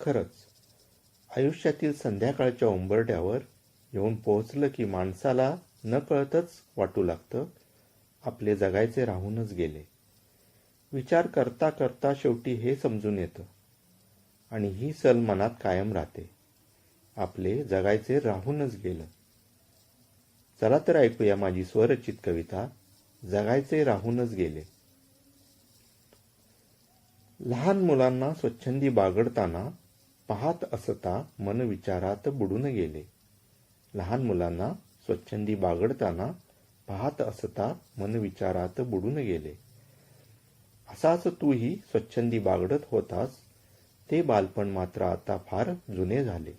खरंच, आयुष्यातील संध्याकाळच्या उंबरठ्यावर येऊन पोहोचलं की माणसाला नकळतच वाटू लागतं, आपले जगायचे राहूनच गेले. विचार करता करता शेवटी हे समजून येतं आणि ही सल मनात कायम राहते, आपले जगायचे राहूनच गेलं. चला तर ऐकूया माझी स्वरचित कविता, जगायचे राहूनच गेले. लहान मुलांना स्वच्छंदी बागडताना पाहत असता मन विचारात बुडून गेले. लहान मुलांना स्वच्छंदी बागडताना पाहत असता मन विचारात बुडून गेले. असाच तूही स्वच्छंदी बागडत होतास, ते बालपण मात्र आता फार जुने झाले.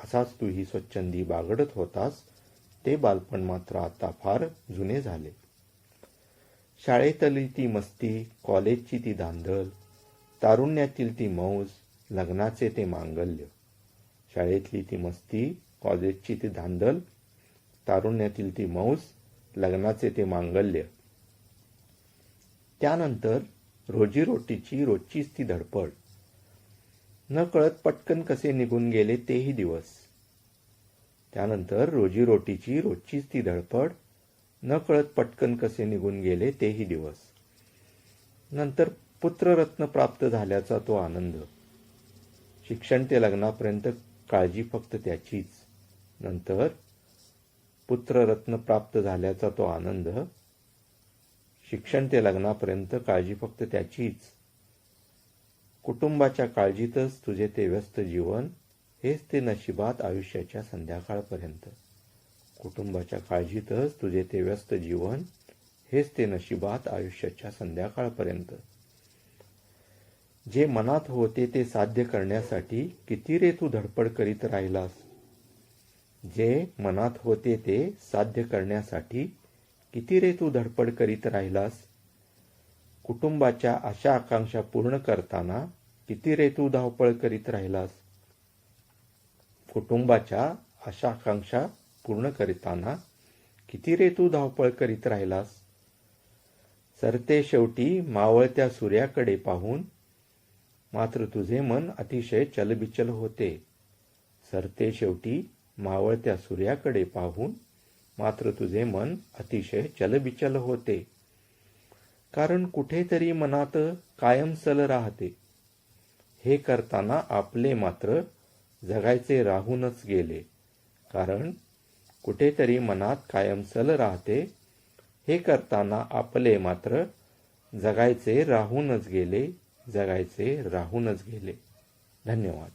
असाच तूही स्वच्छंदी बागडत होतास, ते बालपण मात्र आता फार जुने झाले. शाळेतली ती मस्ती, कॉलेजची ती धांदल, तारुण्यातील ती मौज, लग्नाचे ते मांगल्य. शाळेतली ती मस्ती, कॉलेजची ती धांदल, तारुण्यातील ती मौज, लग्नाचे ते मांगल्य. त्यानंतर रोजीरोटीची रोजचीच ती धडपड. न कळत पटकन कसे निघून गेले तेही दिवस. त्यानंतर रोजीरोटीची रोजचीच ती धडपड, न कळत पटकन कसे निघून गेले तेही दिवस. नंतर पुत्ररत्न प्राप्त झाल्याचा तो आनंद. शिक्षण ते लग्नापर्यंत काळजी फक्त त्याचीच. नंतर पुत्ररत्न प्राप्त झाल्याचा तो आनंद. शिक्षण ते लग्नापर्यंत काळजी फक्त त्याचीच. कुटुंबाच्या काळजीतच तुझे ते व्यस्त जीवन, हेच ते नशिबात आयुष्याच्या संध्याकाळपर्यंत. कुटुंबाच्या काळजीतच तुझे ते व्यस्त जीवन, हेच ते नशिबात आयुष्याच्या संध्याकाळपर्यंत. जे मनात होते ते साध्य करण्यासाठी किती रे तू धडपड करीत राहिलास. जे मनात होते ते साध्य करण्यासाठी किती रे तू धडपड करीत राहिलास. कुटुंबाच्या आशा आकांक्षा पूर्ण करताना किती रे तू धावपळ करीत राहिलास. कुटुंबाच्या आशा आकांक्षा पूर्ण करताना किती रे तू धावपळ करीत राहिलास. सरते शेवटी मावळत्या सूर्याकडे पाहून मात्र तुझे मन अतिशय चलबिचल होते. सरते शेवटी मावळत्या सूर्याकडे पाहून मात्र तुझे मन अतिशय चलबिचल होते. कारण कुठेतरी मनात कायम सल राहते. हे करताना आपले मात्र जगायचे राहूनच गेले. कारण कुठेतरी मनात कायम सल राहते. हे करताना आपले मात्र जगायचे राहूनच गेले. जगायचे राहूनच गेले. धन्यवाद.